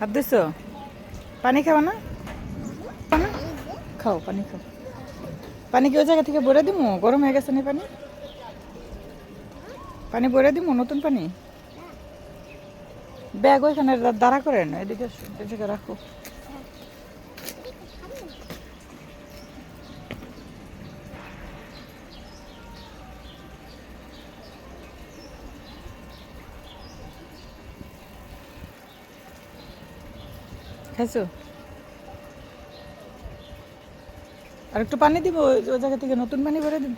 হাত দিছো? পানি খাও না? খাও না? খাও, পানি খাও। পানি কি ওই জায়গা থেকে ভরে দিমু? গরম হয়ে গেছে না পানি? পানি ভরে দিমু, নতুন পানি? ব্যাগ ওইখানে দাঁড়া করেন, এদিকে এদিকে রাখো। খাইছো? আর একটু পানি দিব, ওই জায়গা থেকে নতুন পানি ভরে দিব।